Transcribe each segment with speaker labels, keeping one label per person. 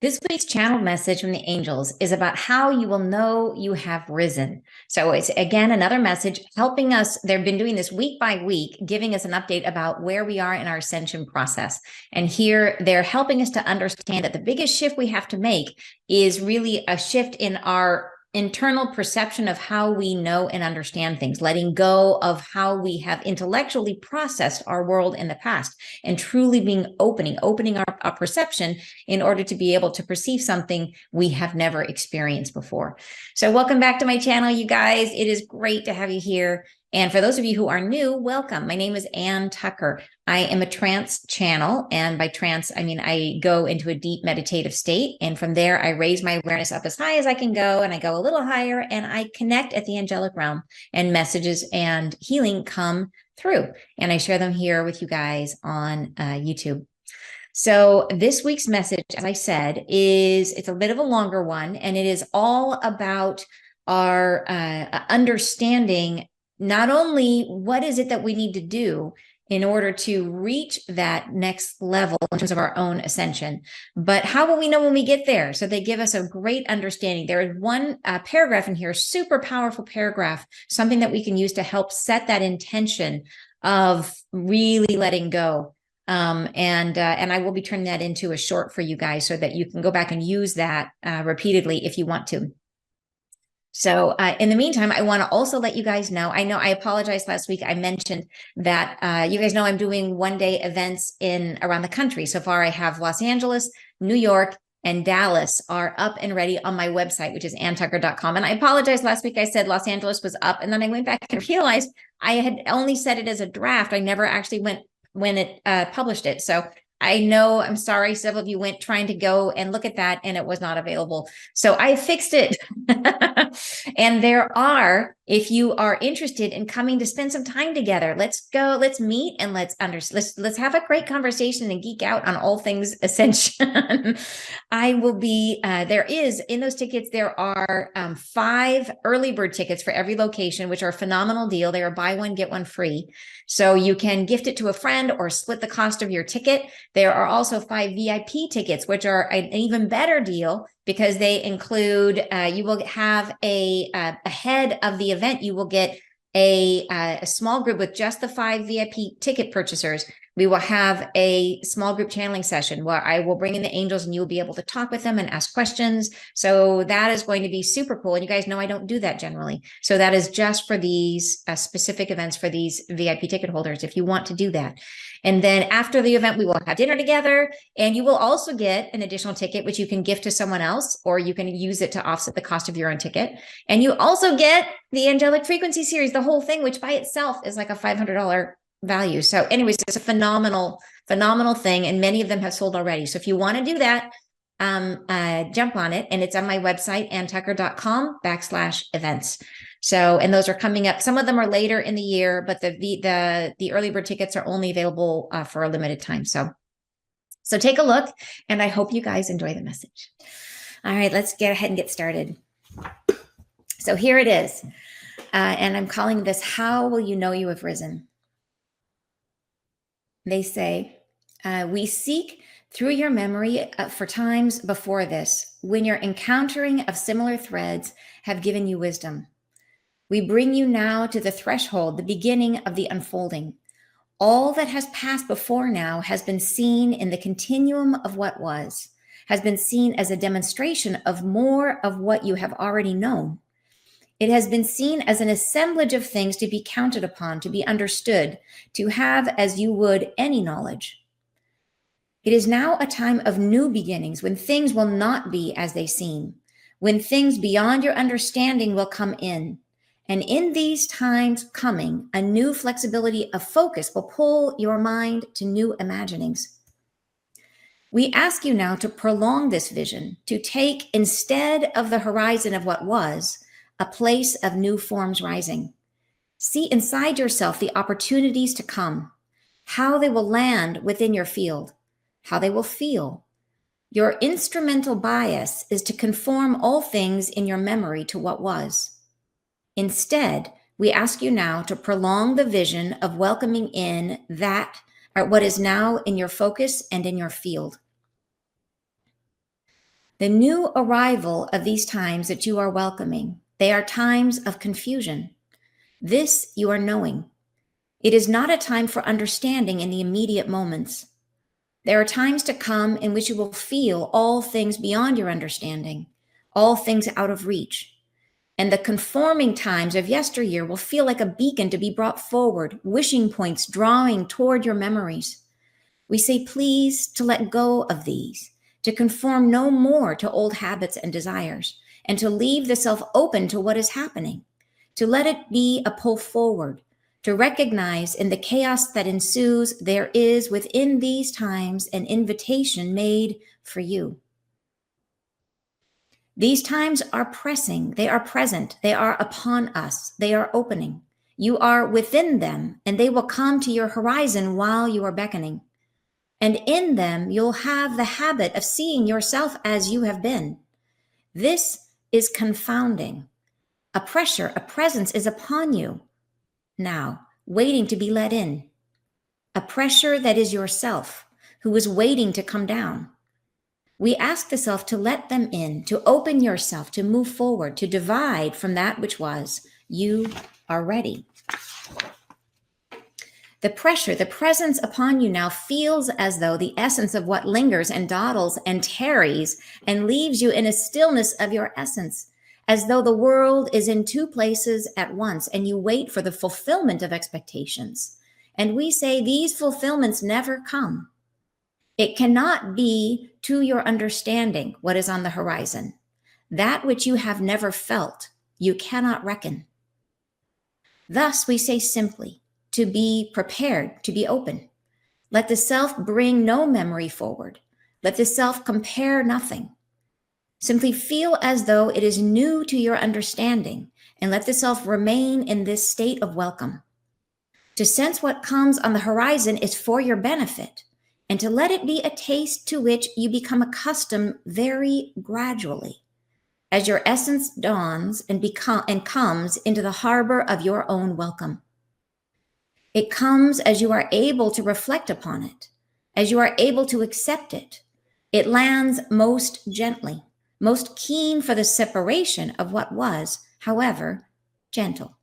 Speaker 1: This week's channel message from the angels is about how you will know you have risen. So it's again another message helping us. They've been doing this week by week, giving us an update about where we are in our ascension process. And here they're helping us to understand that the biggest shift we have to make is really a shift in our internal perception of how we know and understand things, letting go of how we have intellectually processed our world in the past and truly being opening our perception in order to be able to perceive something we have never experienced before. So welcome back to my channel, you guys. It is great to have you here. And for those of you who are new, welcome. My name is Ann Tucker. I am a trance channel. And by trance, I mean I go into a deep meditative state. And from there, I raise my awareness up as high as I can go. And I go a little higher and I connect at the angelic realm. And messages and healing come through. And I share them here with you guys on YouTube. So this week's message, as I said, it's a bit of a longer one. And it is all about our understanding not only what is it that we need to do in order to reach that next level in terms of our own ascension, but how will we know when we get there? So they give us a great understanding. There is one paragraph in here, super powerful paragraph, something that we can use to help set that intention of really letting go. And I will be turning that into a short for you guys so that you can go back and use that repeatedly if you want to. So in the meantime, I want to also let you guys know, I apologized last week. I mentioned that you guys know I'm doing one-day events around the country. So far, I have Los Angeles, New York, and Dallas are up and ready on my website, which is anntucker.com. And I apologize. Last week I said Los Angeles was up, and then I went back and realized I had only said it as a draft. I never actually went when it published it. So I know, I'm sorry, several of you went trying to go and look at that and it was not available. So I fixed it. And there are, if you are interested in coming to spend some time together, let's go, let's meet and let's have a great conversation and geek out on all things Ascension. I will be, in those tickets, there are 5 early bird tickets for every location, which are a phenomenal deal. They are buy one, get one free. So you can gift it to a friend or split the cost of your ticket. There are also 5 VIP tickets, which are an even better deal because they include, you will have ahead of the event, you will get a small group with just the 5 VIP ticket purchasers. We will have a small group channeling session where I will bring in the angels and you'll be able to talk with them and ask questions. So that is going to be super cool. And you guys know I don't do that generally. So that is just for these specific events for these VIP ticket holders, if you want to do that. And then after the event, we will have dinner together and you will also get an additional ticket, which you can gift to someone else, or you can use it to offset the cost of your own ticket. And you also get the Angelic Frequency Series, the whole thing, which by itself is like a $500 value. So anyways, it's a phenomenal thing. And many of them have sold already. So if you want to do that, jump on it. And it's on my website, anntucker.com/events. So, and those are coming up. Some of them are later in the year, but the early bird tickets are only available for a limited time. So take a look and I hope you guys enjoy the message. All right, let's get ahead and get started. So here it is. And I'm calling this, How Will You Know You Have Risen? They say, we seek through your memory for times before this, when your encountering of similar threads have given you wisdom. We bring you now to the threshold, the beginning of the unfolding. All that has passed before now has been seen in the continuum of what was, has been seen as a demonstration of more of what you have already known. It has been seen as an assemblage of things to be counted upon, to be understood, to have as you would any knowledge. It is now a time of new beginnings when things will not be as they seem, when things beyond your understanding will come in. And in these times coming, a new flexibility of focus will pull your mind to new imaginings. We ask you now to prolong this vision, to take, instead of the horizon of what was, a place of new forms rising. See inside yourself the opportunities to come, how they will land within your field, how they will feel. Your instrumental bias is to conform all things in your memory to what was. Instead, we ask you now to prolong the vision of welcoming in that, or what is now in your focus and in your field. The new arrival of these times that you are welcoming, they are times of confusion. This you are knowing. It is not a time for understanding in the immediate moments. There are times to come in which you will feel all things beyond your understanding, all things out of reach. And the conforming times of yesteryear will feel like a beacon to be brought forward, wishing points drawing toward your memories. We say, please, to let go of these, to conform no more to old habits and desires, and to leave the self open to what is happening, to let it be a pull forward, to recognize in the chaos that ensues, there is within these times an invitation made for you. These times are pressing, they are present, they are upon us, they are opening. You are within them, and they will come to your horizon while you are beckoning. And in them, you'll have the habit of seeing yourself as you have been. This is confounding. A pressure, a presence is upon you now, waiting to be let in. A pressure that is yourself, who is waiting to come down. We ask the self to let them in, to open yourself, to move forward, to divide from that which was. You are ready. The pressure, the presence upon you now feels as though the essence of what lingers and dawdles and tarries and leaves you in a stillness of your essence, as though the world is in two places at once and you wait for the fulfillment of expectations. And we say these fulfillments never come. It cannot be to your understanding what is on the horizon. That which you have never felt, you cannot reckon. Thus we say simply, to be prepared, to be open. Let the self bring no memory forward. Let the self compare nothing. Simply feel as though it is new to your understanding, and let the self remain in this state of welcome. To sense what comes on the horizon is for your benefit, and to let it be a taste to which you become accustomed very gradually, as your essence dawns and comes into the harbor of your own welcome. It comes as you are able to reflect upon it, as you are able to accept it. It lands most gently, most keen for the separation of what was, however, gentle.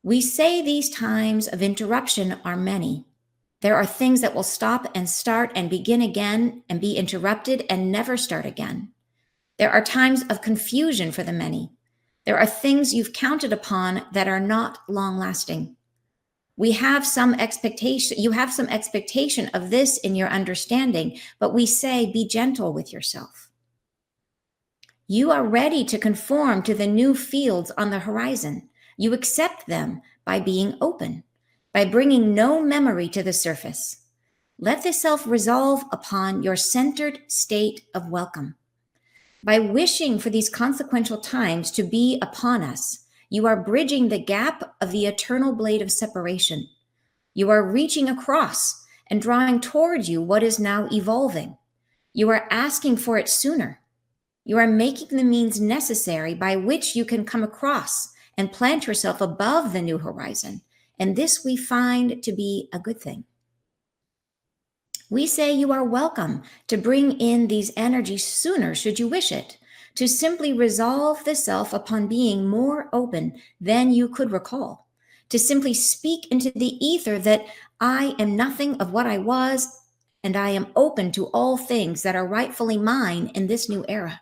Speaker 1: We say these times of interruption are many. There are things that will stop and start and begin again and be interrupted and never start again. There are times of confusion for the many. There are things you've counted upon that are not long-lasting. You have some expectation of this in your understanding, but we say, be gentle with yourself. You are ready to conform to the new fields on the horizon. You accept them by being open, by bringing no memory to the surface. Let the self resolve upon your centered state of welcome. By wishing for these consequential times to be upon us, you are bridging the gap of the eternal blade of separation. You are reaching across and drawing toward you what is now evolving. You are asking for it sooner. You are making the means necessary by which you can come across and plant yourself above the new horizon. And this we find to be a good thing. We say you are welcome to bring in these energies sooner should you wish it, to simply resolve the self upon being more open than you could recall, to simply speak into the ether that I am nothing of what I was, and I am open to all things that are rightfully mine in this new era.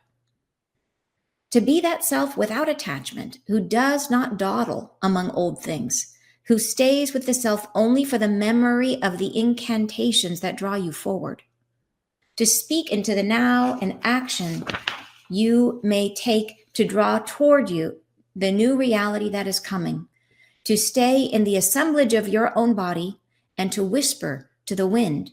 Speaker 1: To be that self without attachment, who does not dawdle among old things, who stays with the self only for the memory of the incantations that draw you forward. To speak into the now and action you may take to draw toward you the new reality that is coming, to stay in the assemblage of your own body and to whisper to the wind,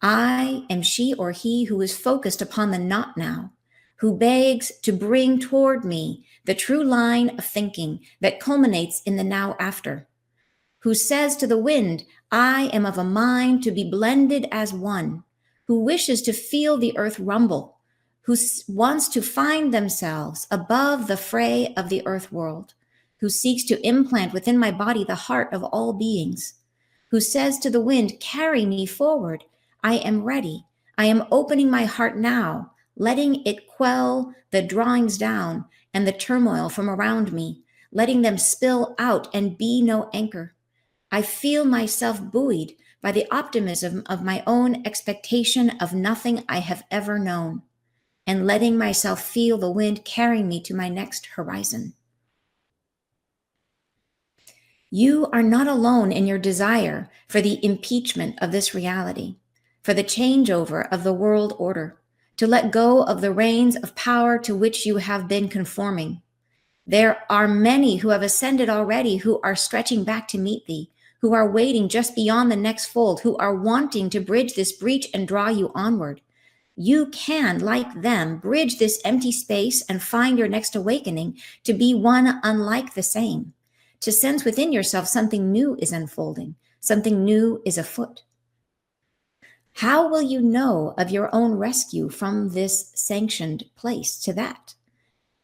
Speaker 1: I am she or he who is focused upon the not now, who begs to bring toward me the true line of thinking that culminates in the now after, who says to the wind, I am of a mind to be blended as one, who wishes to feel the earth rumble, who wants to find themselves above the fray of the earth world, who seeks to implant within my body the heart of all beings, who says to the wind, carry me forward. I am ready. I am opening my heart now. letting it quell the drawings down and the turmoil from around me, letting them spill out and be no anchor. I feel myself buoyed by the optimism of my own expectation of nothing I have ever known, and letting myself feel the wind carrying me to my next horizon. You are not alone in your desire for the impeachment of this reality, for the changeover of the world order, to let go of the reins of power to which you have been conforming. There are many who have ascended already, who are stretching back to meet thee, who are waiting just beyond the next fold, who are wanting to bridge this breach and draw you onward. You can, like them, bridge this empty space and find your next awakening to be one unlike the same, to sense within yourself something new is unfolding, something new is afoot. How will you know of your own rescue from this sanctioned place to that?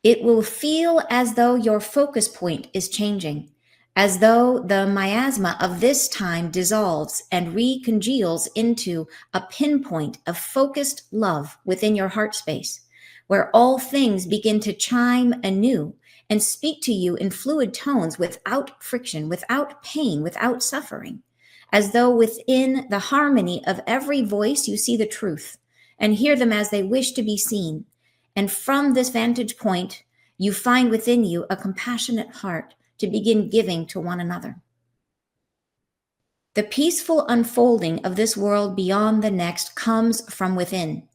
Speaker 1: It will feel as though your focus point is changing, as though the miasma of this time dissolves and recongeals into a pinpoint of focused love within your heart space, where all things begin to chime anew and speak to you in fluid tones without friction, without pain, without suffering, as though within the harmony of every voice you see the truth and hear them as they wish to be seen. And from this vantage point, you find within you a compassionate heart to begin giving to one another. The peaceful unfolding of this world beyond the next comes from within.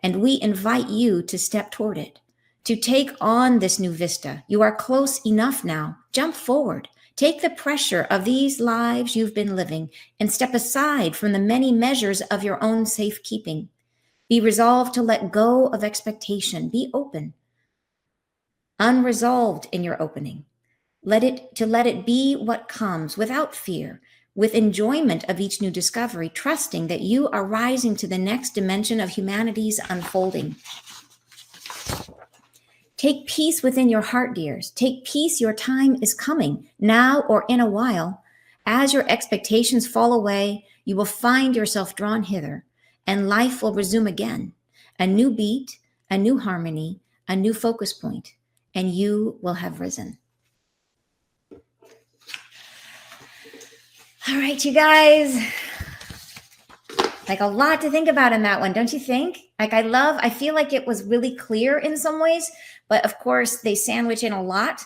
Speaker 1: And we invite you to step toward it, to take on this new vista. You are close enough now. Jump forward. Take the pressure of these lives you've been living and step aside from the many measures of your own safekeeping. Be resolved to let go of expectation. Be open. Unresolved in your opening. Let it be what comes without fear, with enjoyment of each new discovery, trusting that you are rising to the next dimension of humanity's unfolding. Take peace within your heart, dears. Take peace. Your time is coming, now or in a while. As your expectations fall away, you will find yourself drawn hither, and life will resume again. A new beat, a new harmony, a new focus point, and you will have risen. All right, you guys. Like a lot to think about in that one, don't you think? Like I feel like it was really clear in some ways, but of course they sandwich in a lot.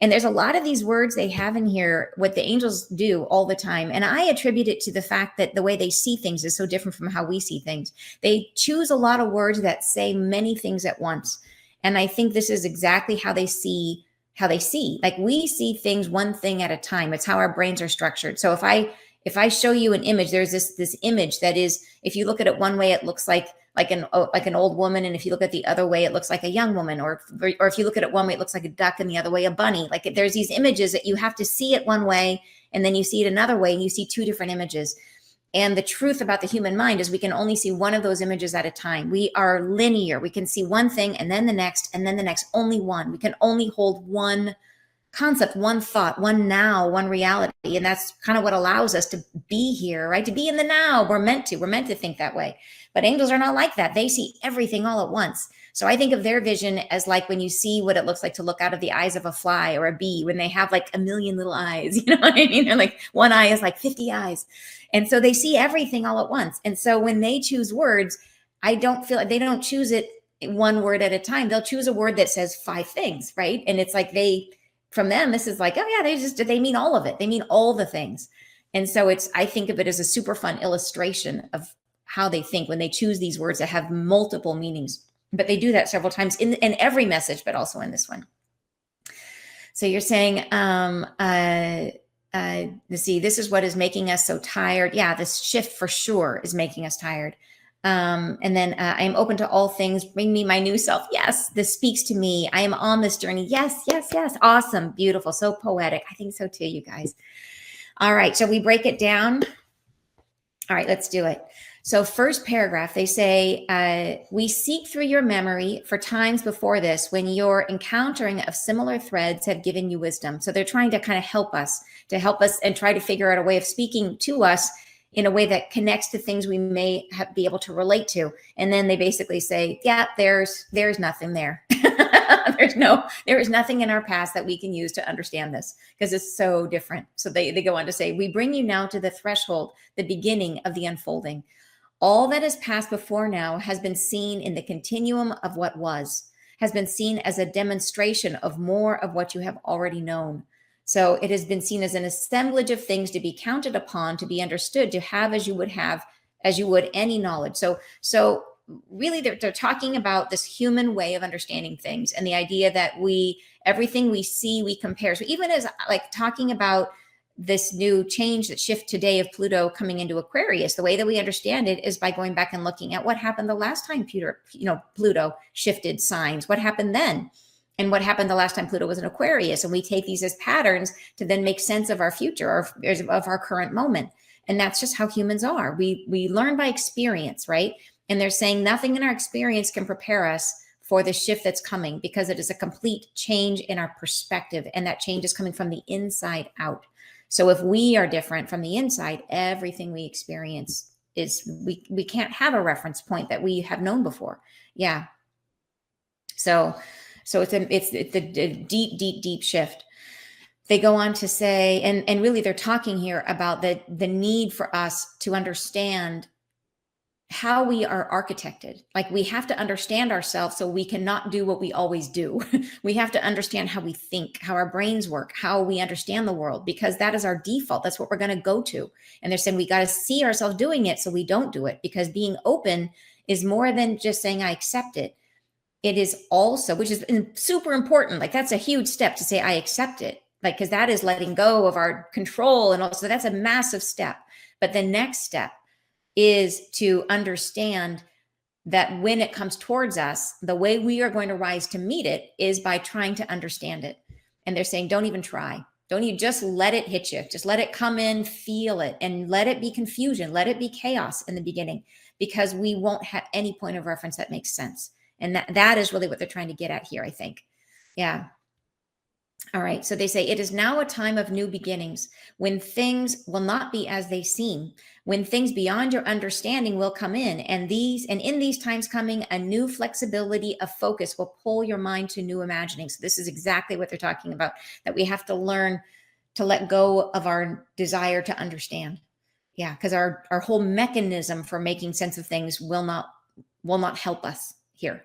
Speaker 1: And there's a lot of these words they have in here, what the angels do all the time. And I attribute it to the fact that the way they see things is so different from how we see things. They choose a lot of words that say many things at once. And I think this is exactly how they see. Like we see things one thing at a time. It's how our brains are structured. So if I show you an image, there's this image that is, if you look at it one way, it looks like an old woman, and if you look at the other way, it looks like a young woman, or if you look at it one way, it looks like a duck, and the other way, a bunny. Like there's these images that you have to see it one way, and then you see it another way, and you see two different images. And the truth about the human mind is we can only see one of those images at a time. We are linear. We can see one thing and then the next and then the next, only one. We can only hold one concept, one thought, one now, one reality. And that's kind of what allows us to be here, right? To be in the now. We're meant to think that way. But angels are not like that. They see everything all at once. So I think of their vision as like when you see what it looks like to look out of the eyes of a fly or a bee, when they have like a million little eyes, you know what I mean? They're like one eye is like 50 eyes. And so they see everything all at once. And so when they choose words, I don't feel like they don't choose it one word at a time. They'll choose a word that says 5 things, right? And it's like from them, this is like, oh yeah, they mean all of it. They mean all the things. And so I think of it as a super fun illustration of how they think when they choose these words that have multiple meanings. But they do that several times in every message, but also in this one. So you're saying, let's see, this is what is making us so tired. Yeah, this shift for sure is making us tired. And then I am open to all things. Bring me my new self. Yes, this speaks to me. I am on this journey. Yes, yes, yes. Awesome. Beautiful. So poetic. I think so too, you guys. All right. Shall we break it down? All right, let's do it. So first paragraph, they say, we seek through your memory for times before this when your encountering of similar threads have given you wisdom. So they're trying to kind of help us and try to figure out a way of speaking to us in a way that connects to things we may be able to relate to. And then they basically say, yeah, there's nothing there. There is nothing in our past that we can use to understand this because it's so different. So they go on to say, we bring you now to the threshold, the beginning of the unfolding. All that has passed before now has been seen in the continuum of what was, has been seen as a demonstration of more of what you have already known. So it has been seen as an assemblage of things to be counted upon, to be understood, to have as you would any knowledge. So really they're talking about this human way of understanding things, and the idea that everything we see, we compare. So even as like talking about this new change, that shift today of Pluto coming into Aquarius, the way that we understand it is by going back and looking at what happened the last time Pluto shifted signs. What happened then? And what happened the last time Pluto was in Aquarius? And we take these as patterns to then make sense of our future or of our current moment. And that's just how humans are. We learn by experience, right? And they're saying nothing in our experience can prepare us for the shift that's coming, because it is a complete change in our perspective. And that change is coming from the inside out. So if we are different from the inside, everything we experience is, we can't have a reference point that we have known before. Yeah. So it's a deep shift. They go on to say, and really they're talking here about the need for us to understand how we are architected. Like, we have to understand ourselves so we cannot do what we always do. We have to understand how we think, how our brains work, how we understand the world, because that is our default. That's what we're going to go to. And they're saying we got to see ourselves doing it so we don't do it, because being open is more than just saying I accept it. It is also, which is super important. Like, that's a huge step to say I accept it, like, because that is letting go of our control. And also that's a massive step. But the next step is to understand that when it comes towards us, the way we are going to rise to meet it is by trying to understand it. And they're saying, don't even try. Don't even, just let it hit you. Just let it come in, feel it, and let it be confusion. Let it be chaos in the beginning, because we won't have any point of reference that makes sense. And that is really what they're trying to get at here, I think. Yeah. All right. So they say, it is now a time of new beginnings, when things will not be as they seem, when things beyond your understanding will come in. And in these times coming, a new flexibility of focus will pull your mind to new imaginings. So this is exactly what they're talking about, that we have to learn to let go of our desire to understand. Yeah. Because our whole mechanism for making sense of things will not help us here.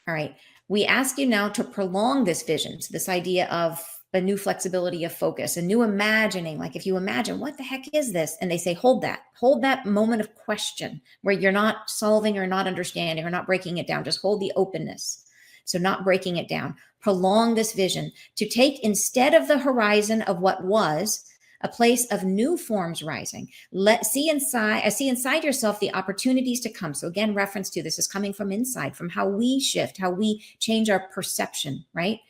Speaker 1: All right. We ask you now to prolong this vision. So this idea of a new flexibility of focus, a new imagining. Like, if you imagine, what the heck is this? And they say, hold that moment of question where you're not solving or not understanding or not breaking it down. Just hold the openness. So not breaking it down. Prolong this vision to take, instead of the horizon of what was, a place of new forms rising. See inside yourself the opportunities to come. So again, reference to this is coming from inside, from how we shift, how we change our perception, right?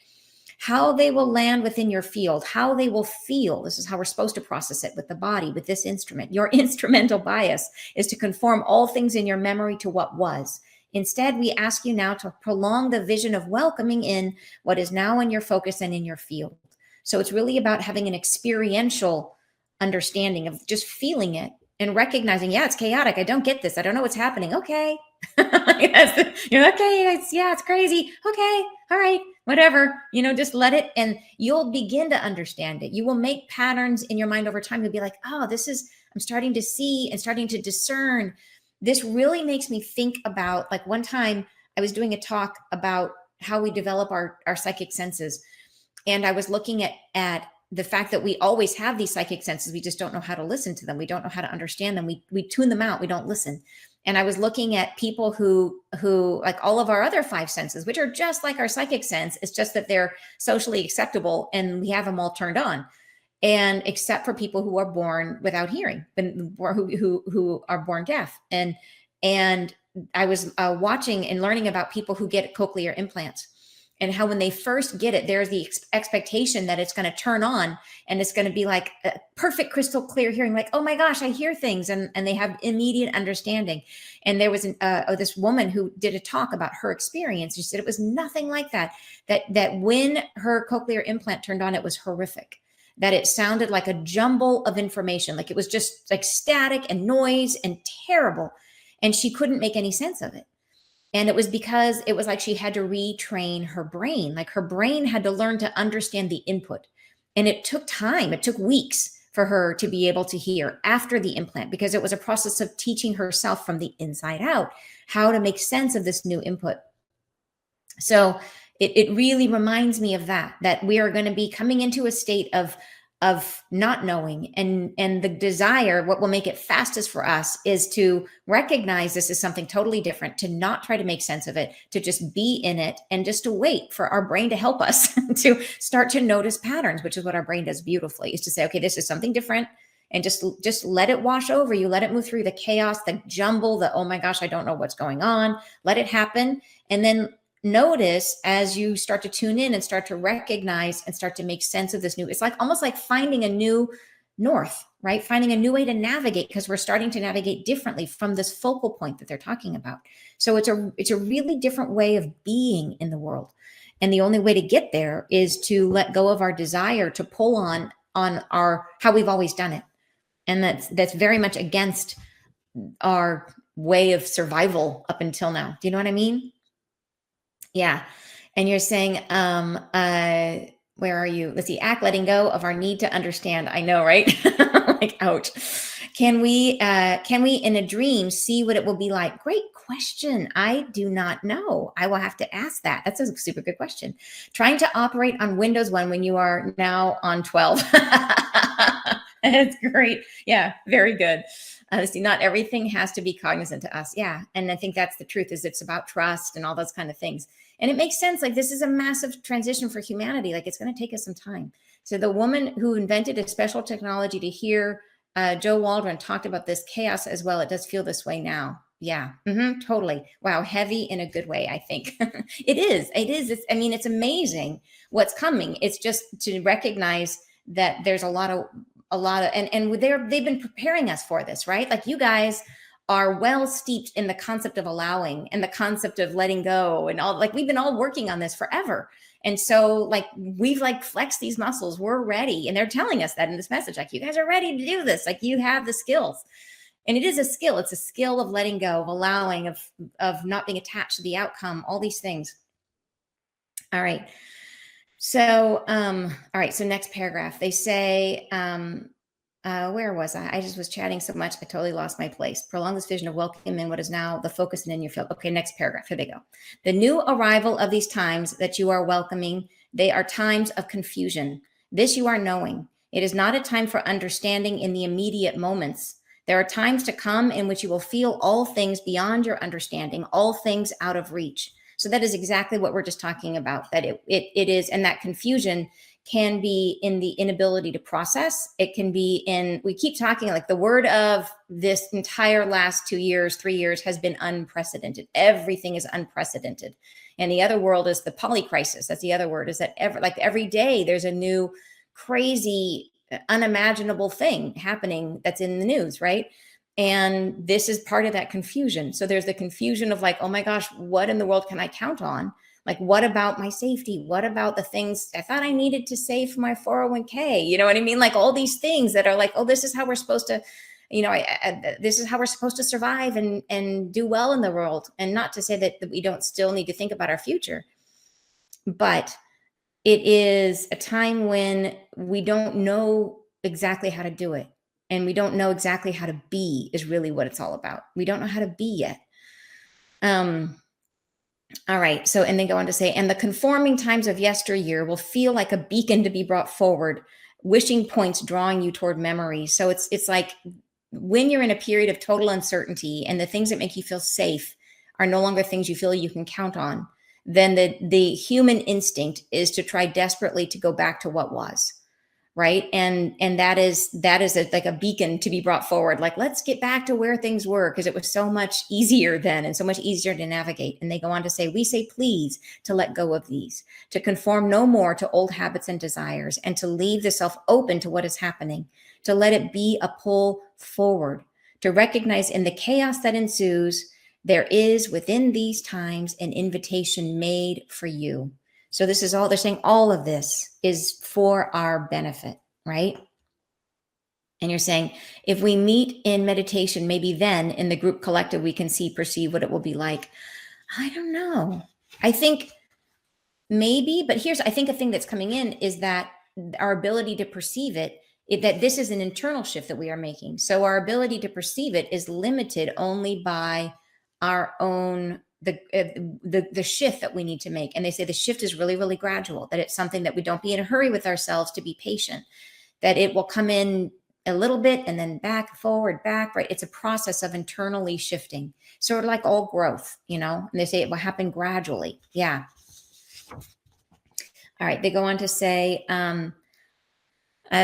Speaker 1: How they will land within your field, how they will feel. This is how we're supposed to process it with the body, with this instrument. Your instrumental bias is to conform all things in your memory to what was. Instead, we ask you now to prolong the vision of welcoming in what is now in your focus and in your field. So it's really about having an experiential understanding of just feeling it and recognizing, yeah, it's chaotic. I don't get this. I don't know what's happening. Okay. Yes. You're okay. It's crazy. Okay. All right. Whatever, just let it, and you'll begin to understand it. You will make patterns in your mind over time. You'll be like, oh, I'm starting to see and starting to discern. This really makes me think about, like, one time I was doing a talk about how we develop our psychic senses. And I was looking at the fact that we always have these psychic senses. We just don't know how to listen to them. We don't know how to understand them. We tune them out. We don't listen. And I was looking at people who like all of our other five senses, which are just like our psychic sense. It's just that they're socially acceptable and we have them all turned on. And except for people who are born without hearing, or who are born deaf. And I was watching and learning about people who get cochlear implants, and how when they first get it, there's the expectation that it's going to turn on and it's going to be like a perfect crystal clear hearing, like, oh my gosh, I hear things. And they have immediate understanding. And there was this woman who did a talk about her experience. She said it was nothing like that, that when her cochlear implant turned on, it was horrific. that it sounded like a jumble of information. Like it was just like static and noise and terrible. And she couldn't make any sense of it. And it was because it was like she had to retrain her brain. Like her brain had to learn to understand the input. And it took time, it took weeks for her to be able to hear after the implant, because it was a process of teaching herself from the inside out how to make sense of this new input. So it really reminds me of that we are going to be coming into a state of not knowing, and the desire, what will make it fastest for us is to recognize this is something totally different, to not try to make sense of it, to just be in it, and just to wait for our brain to help us to start to notice patterns, which is what our brain does beautifully, is to say, okay, this is something different, and just let it wash over you, let it move through the chaos, the jumble, the, oh my gosh, I don't know what's going on, let it happen. And then notice as you start to tune in and start to recognize and start to make sense of this new, it's like almost like finding a new north, right? Finding a new way to navigate, because we're starting to navigate differently from this focal point that they're talking about. So it's a really different way of being in the world. And the only way to get there is to let go of our desire to pull on our, how we've always done it. And that's very much against our way of survival up until now. Do you know what I mean? Yeah. And you're saying, where are you? Let's see, letting go of our need to understand. I know, right? Like, ouch. Can we in a dream see what it will be like? Great question. I do not know. I will have to ask that. That's a super good question. Trying to operate on Windows 1 when you are now on 12. That's great. Yeah, very good. See, not everything has to be cognizant to us. Yeah. And I think that's the truth, is it's about trust and all those kind of things. And it makes sense. Like, this is a massive transition for humanity. Like, it's going to take us some time. So the woman who invented a special technology to hear Joe Waldron talked about this chaos as well. It does feel this way now. Yeah, totally. Wow. Heavy in a good way, I think. It is. It's amazing what's coming. It's just to recognize that there's a lot of, and they've been preparing us for this, right? Like, you guys are well steeped in the concept of allowing and the concept of letting go and all. Like, we've been all working on this forever. And so, like, we've like flexed these muscles. We're ready. And they're telling us that in this message, like, you guys are ready to do this. Like, you have the skills. And it is a skill. It's a skill of letting go, of allowing, of not being attached to the outcome, all these things. All right. So, all right. So next paragraph, they say, where was I? I just was chatting so much, I totally lost my place. Prolong this vision of welcoming what is now the focus and in your field. Okay, next paragraph. Here they go. The new arrival of these times that you are welcoming, they are times of confusion. This you are knowing. It is not a time for understanding in the immediate moments. There are times to come in which you will feel all things beyond your understanding, all things out of reach. So that is exactly what we're just talking about, that it is, and that confusion can be in the inability to process. It can be in, we keep talking, like, the word of this entire last 2 years, 3 years has been unprecedented. Everything is unprecedented. And the other world is the polycrisis. That's the other word, is that every day there's a new crazy, unimaginable thing happening that's in the news, right? And this is part of that confusion. So there's the confusion of like, oh my gosh, what in the world can I count on? Like, what about my safety? What about the things I thought I needed to save for my 401k? You know what I mean? Like, all these things that are like, oh, this is how we're supposed to, this is how we're supposed to survive and do well in the world. And not to say that we don't still need to think about our future, but it is a time when we don't know exactly how to do it. And we don't know exactly how to be, is really what it's all about. We don't know how to be yet. All right. So, and they go on to say, and the conforming times of yesteryear will feel like a beacon to be brought forward, wishing points drawing you toward memory. So it's like when you're in a period of total uncertainty and the things that make you feel safe are no longer things you feel you can count on, then the human instinct is to try desperately to go back to what was. Right. And that is like a beacon to be brought forward. Like, let's get back to where things were, because it was so much easier then and so much easier to navigate. And they go on to say, we say, please, to let go of these, to conform no more to old habits and desires, and to leave the self open to what is happening, to let it be a pull forward, to recognize in the chaos that ensues, there is within these times an invitation made for you. So this is all they're saying. All of this is for our benefit. right? And you're saying, if we meet in meditation, maybe then in the group collective, we can perceive what it will be like. I don't know. I think maybe, but I think a thing that's coming in is that our ability to perceive it, that this is an internal shift that we are making. So our ability to perceive it is limited only by our own, the shift that we need to make. And they say the shift is really, really gradual, that it's something that we don't be in a hurry with ourselves, to be patient, that it will come in a little bit and then back, forward, back, right? It's a process of internally shifting, sort of like all growth, and they say it will happen gradually. Yeah. All right. They go on to say,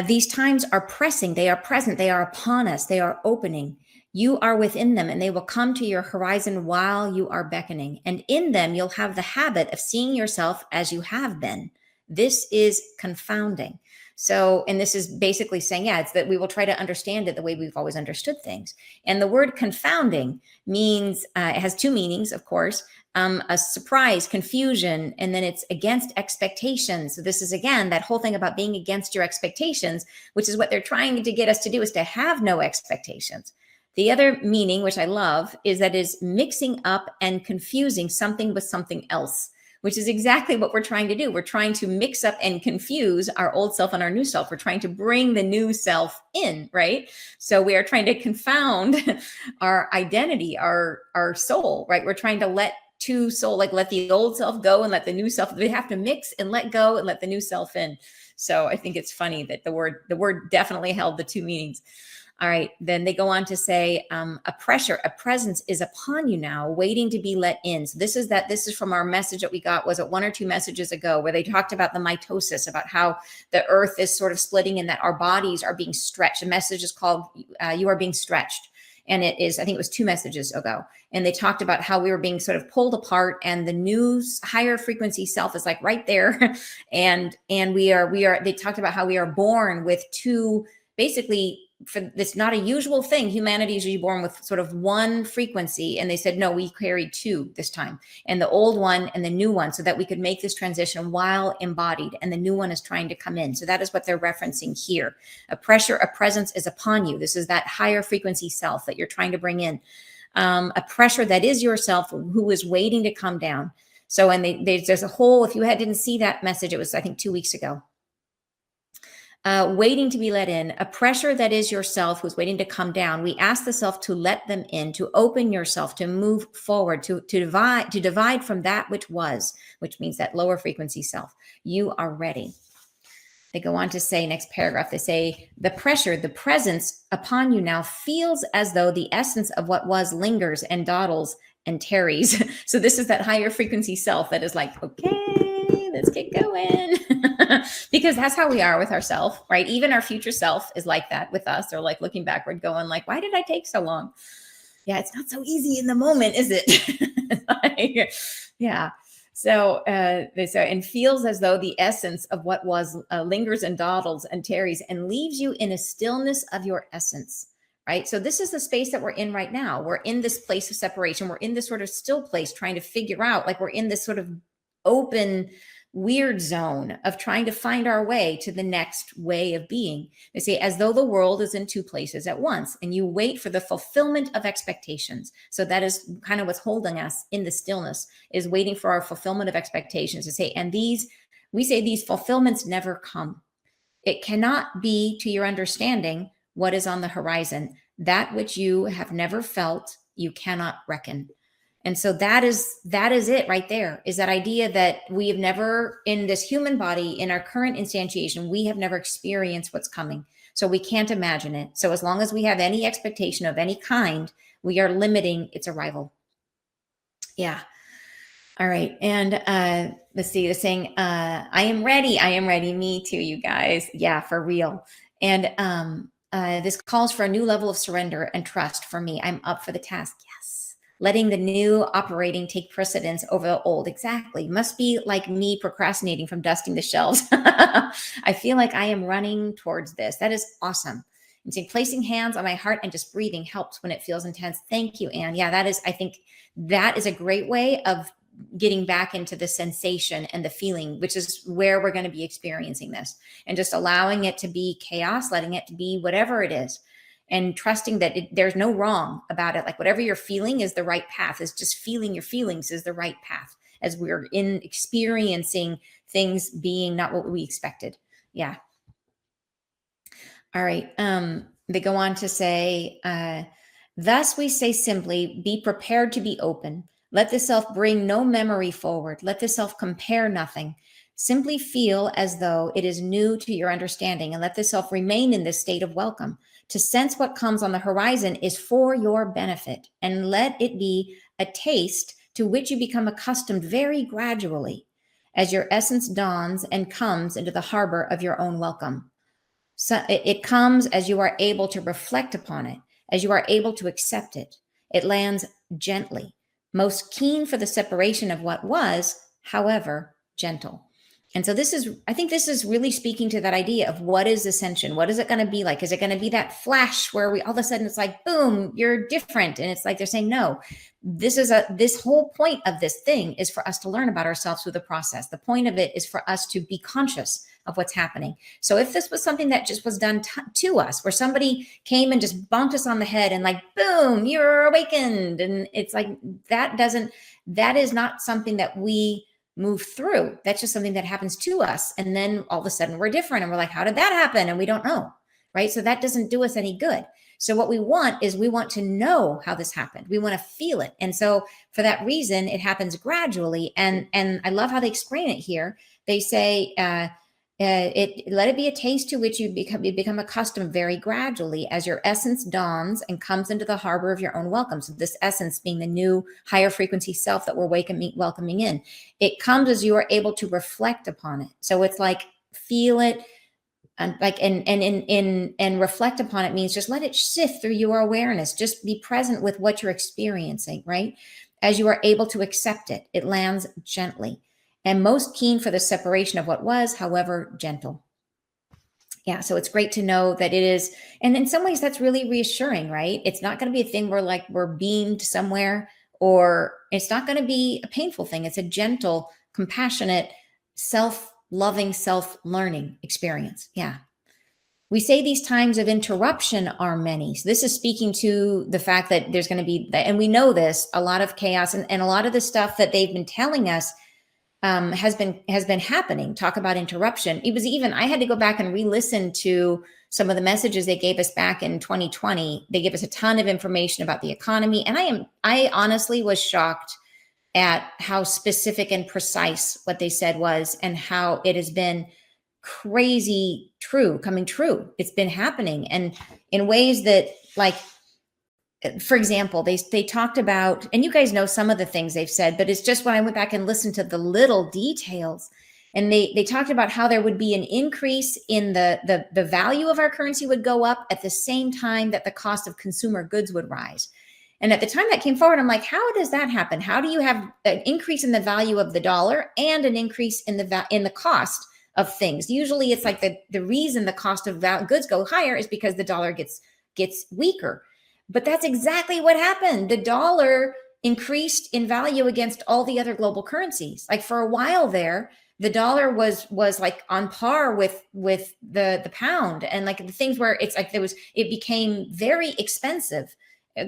Speaker 1: these times are pressing. They are present. They are upon us. They are opening. You are within them, and they will come to your horizon while you are beckoning. And in them, you'll have the habit of seeing yourself as you have been. This is confounding. So, and this is basically saying, it's that we will try to understand it the way we've always understood things. And the word confounding means, it has two meanings, of course, a surprise, confusion, and then it's against expectations. So this is, again, that whole thing about being against your expectations, which is what they're trying to get us to do, is to have no expectations. The other meaning, which I love, is that is mixing up and confusing something with something else, which is exactly what we're trying to do. We're trying to mix up and confuse our old self and our new self. We're trying to bring the new self in, right? So we are trying to confound our identity, our soul, right? We're trying to let let the old self go and let the new self, they have to mix and let go and let the new self in. So I think it's funny that the word definitely held the two meanings. All right. Then they go on to say, a presence is upon you now, waiting to be let in. So this is from our message that we got, was it 1 or 2 messages ago, where they talked about the mitosis, about how the earth is sort of splitting and that our bodies are being stretched. The message is called, you are being stretched. And it is, I think it was 2 messages ago. And they talked about how we were being sort of pulled apart, and the new higher frequency self is like right there. and they talked about how we are born with 2, basically, for it's not a usual thing. Humanity is usually born with sort of 1 frequency. And they said, no, we carry 2 this time, and the old one and the new one, so that we could make this transition while embodied. And the new one is trying to come in. So that is what they're referencing here. A presence is upon you. This is that higher frequency self that you're trying to bring in. A pressure that is yourself, who is waiting to come down. So, and there's a whole, if you didn't see that message, it was, I think, 2 weeks ago. Waiting to be let in, a pressure that is yourself who's waiting to come down. We ask the self to let them in, to open yourself, to move forward, to divide from that which was, which means that lower frequency self. You are ready. They go on to say, next paragraph, they say, the presence upon you now feels as though the essence of what was lingers and dawdles and tarries. So this is that higher frequency self that is like, okay, let's get going. Because that's how we are with ourselves, right? Even our future self is like that with us. They're like looking backward, going like, why did I take so long? Yeah, it's not so easy in the moment, is it? Like, yeah. So they say, and feels as though the essence of what was lingers and dawdles and tarries, and leaves you in a stillness of your essence, right? So this is the space that we're in right now. We're in this place of separation. We're in this sort of still place, trying to figure out, like, we're in this sort of open, weird zone of trying to find our way to the next way of being. They say, as though the world is in 2 places at once, and you wait for the fulfillment of expectations. So that is kind of what's holding us in the stillness, is waiting for our fulfillment of expectations. To say, and we say these fulfillments never come. It cannot be, to your understanding, what is on the horizon. That which you have never felt, you cannot reckon. And so that is it right there, is that idea that we have never, in this human body, in our current instantiation, we have never experienced what's coming. So we can't imagine it. So as long as we have any expectation of any kind, we are limiting its arrival. Yeah. All right. And let's see, they're saying, I am ready. Me too, you guys. Yeah, for real. And this calls for a new level of surrender and trust for me. I'm up for the task. Yes. Letting the new operating take precedence over the old. Exactly. Must be like me procrastinating from dusting the shelves. I feel like I am running towards this. That is awesome. And saying, placing hands on my heart and just breathing helps when it feels intense. Thank you, Anne. Yeah, I think that is a great way of getting back into the sensation and the feeling, which is where we're going to be experiencing this, and just allowing it to be chaos, letting it be whatever it is, and trusting that there's no wrong about it. Like whatever you're feeling is the right path. Is just feeling your feelings is the right path as we're in experiencing things being not what we expected. Yeah. All right. They go on to say, thus we say simply, be prepared to be open. Let the self bring no memory forward. Let the self compare nothing. Simply feel as though it is new to your understanding, and let the self remain in this state of welcome. To sense what comes on the horizon is for your benefit, and let it be a taste to which you become accustomed very gradually as your essence dawns and comes into the harbor of your own welcome. So it comes as you are able to reflect upon it, as you are able to accept it. It lands gently, most keen for the separation of what was, however, gentle. And so I think this is really speaking to that idea of what is ascension? What is it going to be like? Is it going to be that flash where we all of a sudden it's like, boom, you're different? And it's like they're saying, no, this whole point of this thing is for us to learn about ourselves through the process. The point of it is for us to be conscious of what's happening. So if this was something that just was done to us, where somebody came and just bonked us on the head and like, boom, you're awakened. And it's like, that is not something that we move through. That's just something that happens to us. And then all of a sudden we're different. And we're like, how did that happen? And we don't know. Right. So that doesn't do us any good. So what we want is we want to know how this happened. We want to feel it. And so for that reason, it happens gradually. And I love how they explain it here. They say, let it be a taste to which you become accustomed very gradually as your essence dawns and comes into the harbor of your own welcome. So this essence being the new higher frequency self that we're welcoming in. It comes as you are able to reflect upon it. So it's like feel it and and reflect upon it means just let it sift through your awareness. Just be present with what you're experiencing, right? As you are able to accept it, it lands gently. And most keen for the separation of what was, however, gentle. Yeah, so it's great to know that it is, and in some ways that's really reassuring, right? It's not going to be a thing where like we're beamed somewhere, or it's not going to be a painful thing. It's a gentle, compassionate, self-loving, self-learning experience. Yeah. We say these times of interruption are many. So this is speaking to the fact that there's going to be, and we know this, a lot of chaos and a lot of the stuff that they've been telling us has been happening. Talk about interruption. It was even, I had to go back and re-listen to some of the messages they gave us back in 2020. They gave us a ton of information about the economy. And I honestly was shocked at how specific and precise what they said was, and how it has been crazy coming true. It's been happening. And in ways that, like, for example, they talked about, and you guys know some of the things they've said, but it's just when I went back and listened to the little details, and they talked about how there would be an increase in the value of our currency would go up at the same time that the cost of consumer goods would rise. And at the time that came forward, I'm like, how does that happen? How do you have an increase in the value of the dollar and an increase in the cost of things? Usually it's like the reason the cost of goods go higher is because the dollar gets weaker. But that's exactly what happened. The dollar increased in value against all the other global currencies. Like for a while there, the dollar was like on par with the pound, and like the things where it's like it became very expensive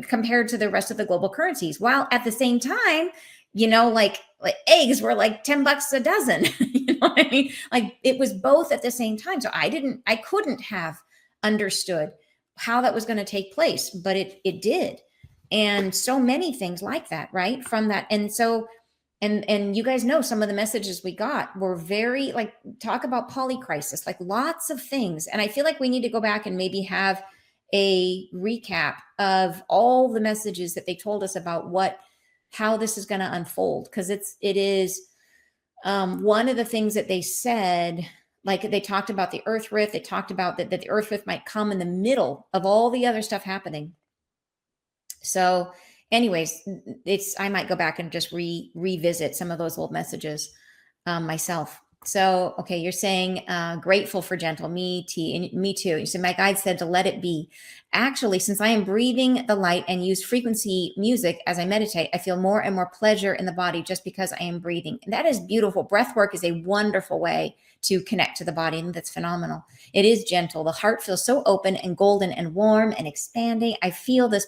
Speaker 1: compared to the rest of the global currencies. While at the same time, like eggs were like $10 a dozen. You know what I mean? Like it was both at the same time. So I couldn't have understood how that was going to take place, but it did. And so many things like that, right? From that. And so, and you guys know some of the messages we got were very like, talk about polycrisis, like lots of things. And I feel like we need to go back and maybe have a recap of all the messages that they told us about how this is going to unfold. Cause it is one of the things that they said, like they talked about the earth rift. They talked about that the earth rift might come in the middle of all the other stuff happening. So anyways, I might go back and just revisit some of those old messages myself. So, okay, you're saying grateful for gentle, and me too. You said my guide said to let it be. Actually, since I am breathing the light and use frequency music as I meditate, I feel more and more pleasure in the body just because I am breathing. And that is beautiful. Breath work is a wonderful way to connect to the body, and that's phenomenal. It is gentle. The heart feels so open and golden and warm and expanding. I feel this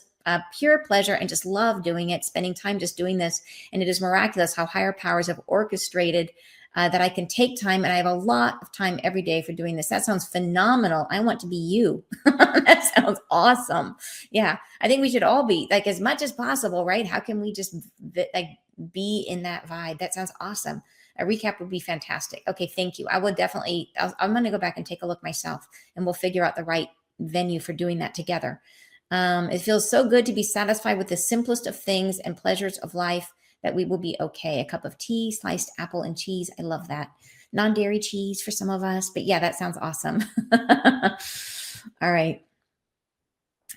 Speaker 1: pure pleasure and just love doing it, spending time just doing this. And it is miraculous how higher powers have orchestrated that I can take time, and I have a lot of time every day for doing this. That sounds phenomenal. I want to be you. That sounds awesome. Yeah, I think we should all be like as much as possible, right? How can we just like be in that vibe? That sounds awesome. A recap would be fantastic. Okay, thank you. I will definitely, I'm going to go back and take a look myself, and we'll figure out the right venue for doing that together. It feels so good to be satisfied with the simplest of things and pleasures of life, that we will be okay. A cup of tea, sliced apple and cheese. I love that. Non-dairy cheese for some of us, but yeah, that sounds awesome. All right.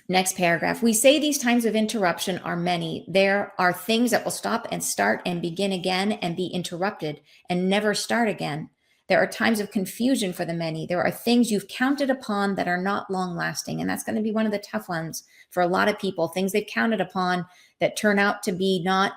Speaker 1: Next paragraph. We say these times of interruption are many. There are things that will stop and start and begin again and be interrupted and never start again. There are times of confusion for the many. There are things you've counted upon that are not long lasting. And that's going to be one of the tough ones for a lot of people. Things they've counted upon that turn out to be not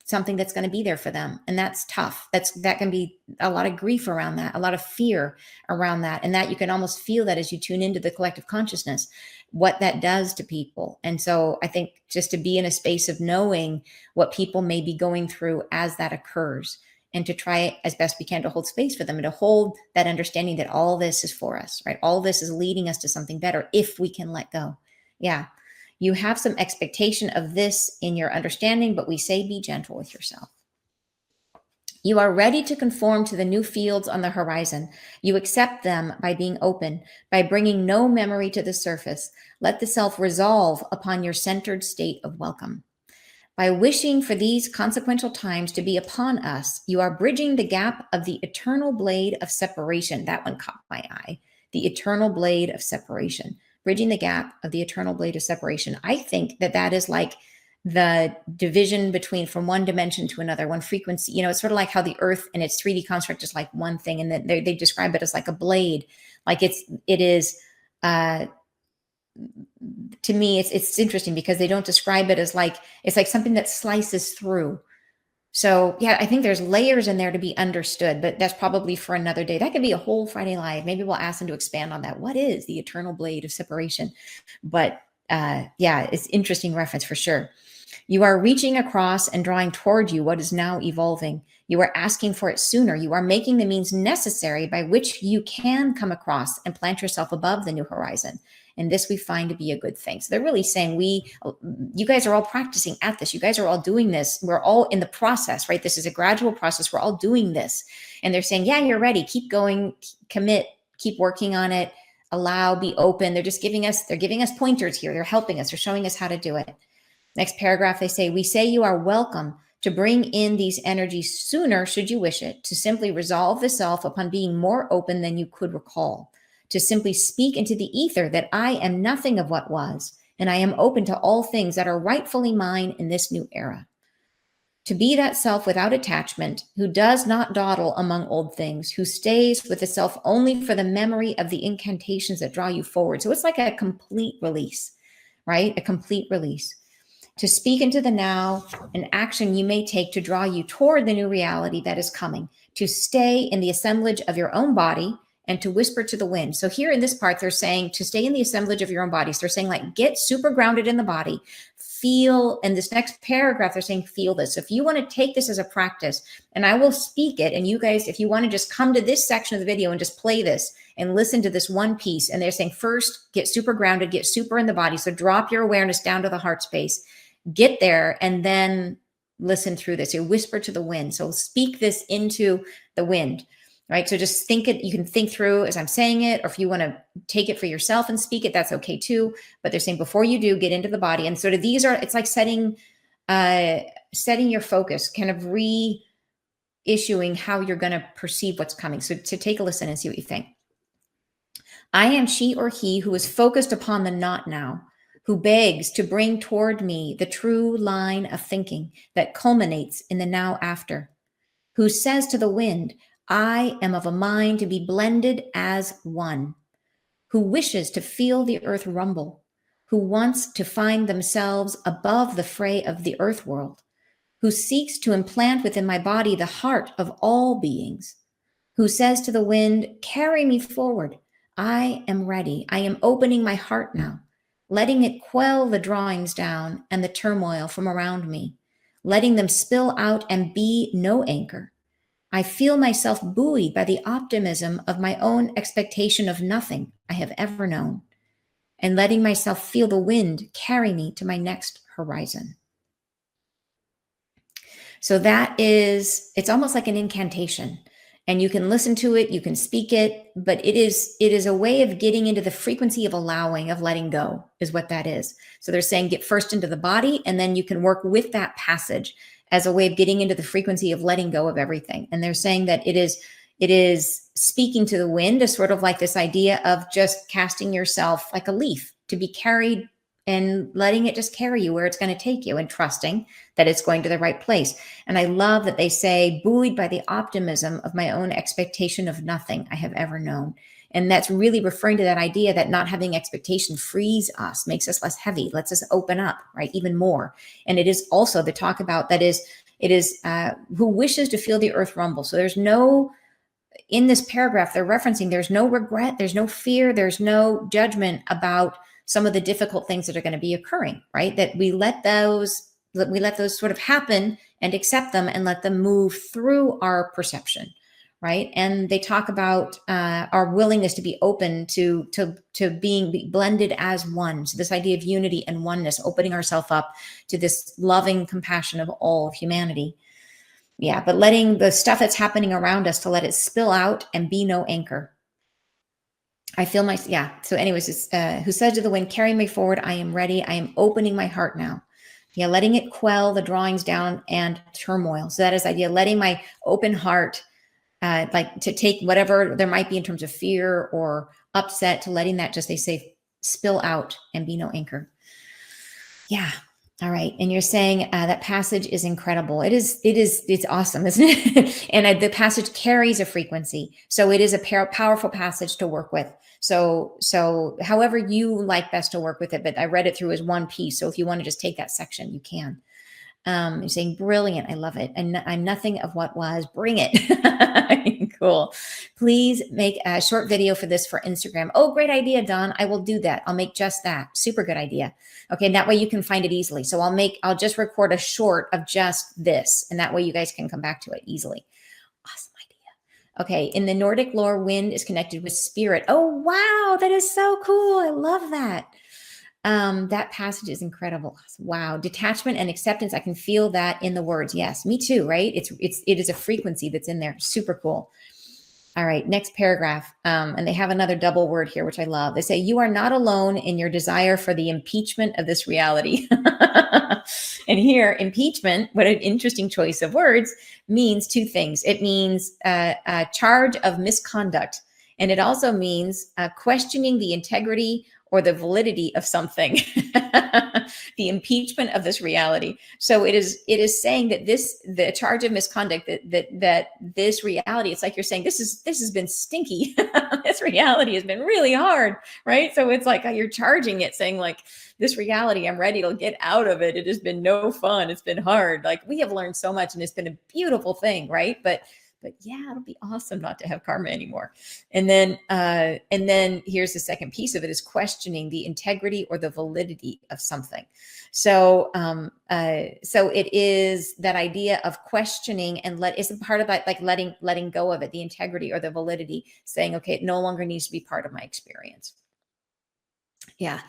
Speaker 1: something that's going to be there for them. And that's tough. That can be a lot of grief around that, a lot of fear around that. And that you can almost feel that as you tune into the collective consciousness, what that does to people. And so I think just to be in a space of knowing what people may be going through as that occurs, and to try as best we can to hold space for them and to hold that understanding that all this is for us, right? All this is leading us to something better if we can let go. Yeah. You have some expectation of this in your understanding, but we say be gentle with yourself. You are ready to conform to the new fields on the horizon. You accept them by being open, by bringing no memory to the surface. Let the self resolve upon your centered state of welcome. By wishing for these consequential times to be upon us, you are bridging the gap of the eternal blade of separation. That one caught my eye. The eternal blade of separation. Bridging the gap of the eternal blade of separation. I think that is like the division between from one dimension to another, one frequency. You know, it's sort of like how the earth and its 3D construct is like one thing, and then they describe it as like a blade. Like it is to me, it's interesting because they don't describe it as like, it's like something that slices through. So yeah, I think there's layers in there to be understood, but that's probably for another day. That could be a whole Friday Live. Maybe we'll ask them to expand on that. What is the eternal blade of separation? But yeah, it's interesting reference for sure. You are reaching across and drawing toward you what is now evolving. You are asking for it sooner. You are making the means necessary by which you can come across and plant yourself above the new horizon. And this we find to be a good thing. So they're really saying you guys are all practicing at this. You guys are all doing this. We're all in the process, right? This is a gradual process. We're all doing this. And they're saying, yeah, you're ready. Keep going, commit, keep working on it, allow, be open. They're giving us pointers here. They're helping us. They're showing us how to do it. Next paragraph, they say, we say you are welcome to bring in these energies sooner, should you wish it, to simply resolve the self upon being more open than you could recall, to simply speak into the ether that I am nothing of what was, and I am open to all things that are rightfully mine in this new era. To be that self without attachment, who does not dawdle among old things, who stays with the self only for the memory of the incantations that draw you forward. So it's like a complete release, right? A complete release. To speak into the now, an action you may take to draw you toward the new reality that is coming, to stay in the assemblage of your own body and to whisper to the wind. So here in this part, they're saying to stay in the assemblage of your own bodies. They're saying like, get super grounded in the body, feel, and this next paragraph, they're saying, feel this. So if you want to take this as a practice, and I will speak it, and you guys, if you want to just come to this section of the video and just play this and listen to this one piece, and they're saying, first, get super grounded, get super in the body. So drop your awareness down to the heart space. Get there and then listen through this. You whisper to the wind. So speak this into the wind, right? So just think it. You can think through as I'm saying it, or if you want to take it for yourself and speak it, that's okay too. But they're saying before you do, get into the body. And sort of these are, it's like setting your focus, kind of reissuing how you're going to perceive what's coming. So to take a listen and see what you think. I am she or he who is focused upon the not now, who begs to bring toward me the true line of thinking that culminates in the now after, who says to the wind, I am of a mind to be blended as one, who wishes to feel the earth rumble, who wants to find themselves above the fray of the earth world, who seeks to implant within my body the heart of all beings, who says to the wind, carry me forward. I am ready. I am opening my heart now, letting it quell the drawings down and the turmoil from around me, letting them spill out and be no anchor. I feel myself buoyed by the optimism of my own expectation of nothing I have ever known, and letting myself feel the wind carry me to my next horizon. So it's almost like an incantation. And you can listen to it, you can speak it, but it is a way of getting into the frequency of allowing, of letting go, is what that is. So they're saying get first into the body, and then you can work with that passage as a way of getting into the frequency of letting go of everything. And they're saying that it is speaking to the wind, is sort of like this idea of just casting yourself like a leaf to be carried and letting it just carry you where it's going to take you, and trusting that it's going to the right place. And I love that they say, buoyed by the optimism of my own expectation of nothing I have ever known. And that's really referring to that idea that not having expectation frees us, makes us less heavy, lets us open up, right, even more. And it is also the talk about that is, it is who wishes to feel the earth rumble. So there's no, in this paragraph, they're referencing, there's no regret, there's no fear, there's no judgment about some of the difficult things that are going to be occurring, right? That we let those sort of happen and accept them and let them move through our perception, right? And they talk about our willingness to be open to being blended as one. So this idea of unity and oneness, opening ourselves up to this loving compassion of all of humanity. Yeah, but letting the stuff that's happening around us, to let it spill out and be no anchor. I feel so anyways, it's, who said to the wind, carry me forward. I am ready. I am opening my heart now. Yeah, letting it quell the drawings down and turmoil. So that is the idea, letting my open heart, like to take whatever there might be in terms of fear or upset, to letting that just, they say, spill out and be no anchor. Yeah. All right. And you're saying that passage is incredible. It's awesome, isn't it? And the passage carries a frequency. So it is a powerful passage to work with. So however you like best to work with it, but I read it through as one piece. So if you want to just take that section, you can. You're saying, brilliant. I love it. And I'm nothing of what was. Bring it. Cool. Please make a short video for this for Instagram. Oh, great idea, Dawn. I will do that. I'll make just that. Super good idea. Okay. And that way you can find it easily. So I'll just record a short of just this. And that way you guys can come back to it easily. Awesome idea. Okay. In the Nordic lore, wind is connected with spirit. Oh, wow. That is so cool. I love that. That passage is incredible. Wow. Detachment and acceptance. I can feel that in the words. Yes, me too. Right. It is a frequency that's in there. Super cool. All right. Next paragraph. And they have another double word here, which I love. They say, you are not alone in your desire for the impeachment of this reality. And here, impeachment, what an interesting choice of words, means two things. It means a charge of misconduct. And it also means questioning the integrity or the validity of something, the impeachment of this reality. So it is saying that the charge of misconduct, that this reality, it's like you're saying, this has been stinky. This reality has been really hard, right? So it's like you're charging it, saying like, this reality, I'm ready to get out of it. It has been no fun. It's been hard. Like, we have learned so much, and it's been a beautiful thing, right? But yeah, it'll be awesome not to have karma anymore. And then here's the second piece of it, is questioning the integrity or the validity of something. So it is that idea of questioning, and it's a part of that, like letting go of it, the integrity or the validity, saying, okay, it no longer needs to be part of my experience. Yeah.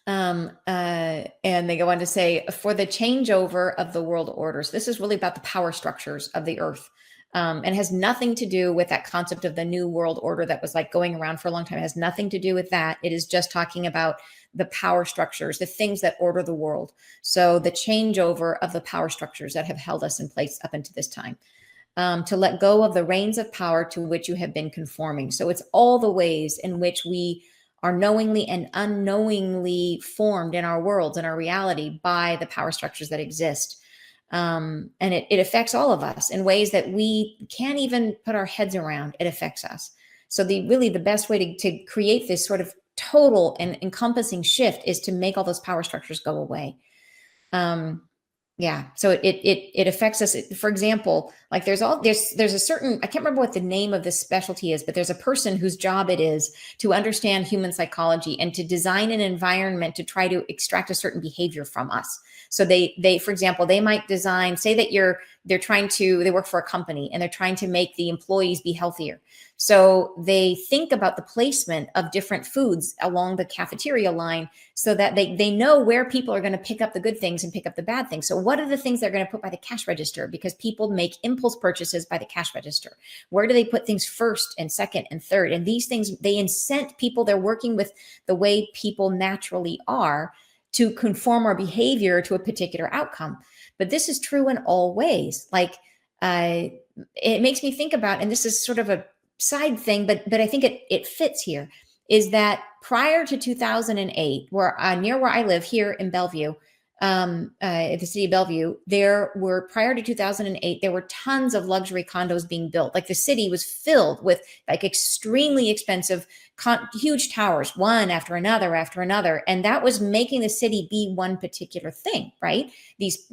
Speaker 1: And they go on to say, for the changeover of the world orders, this is really about the power structures of the earth. And has nothing to do with that concept of the new world order that was like going around for a long time. It has nothing to do with that. It is just talking about the power structures, the things that order the world. So the changeover of the power structures that have held us in place up until this time. To let go of the reins of power to which you have been conforming. So it's all the ways in which we are knowingly and unknowingly formed in our worlds and our reality by the power structures that exist. And it affects all of us in ways that we can't even put our heads around. It affects us. So the best way to create this sort of total and encompassing shift is to make all those power structures go away. Yeah. So it affects us. For example, like there's a certain, I can't remember what the name of this specialty is, but there's a person whose job it is to understand human psychology and to design an environment to try to extract a certain behavior from us. So they, for example, they might design, say that they work for a company and they're trying to make the employees be healthier. So they think about the placement of different foods along the cafeteria line so that they know where people are going to pick up the good things and pick up the bad things. So what are the things they're going to put by the cash register? Because people make impulse purchases by the cash register. Where do they put things first and second and third? And these things, they incent people. They're working with the way people naturally are to conform our behavior to a particular outcome. But this is true in all ways. Like it makes me think about, and this is sort of a side thing, but I think it fits here, is that prior to 2008, near where I live here in Bellevue, the city of Bellevue, prior to 2008, there were tons of luxury condos being built. Like the city was filled with like extremely expensive, huge towers, one after another. And that was making the city be one particular thing, right? These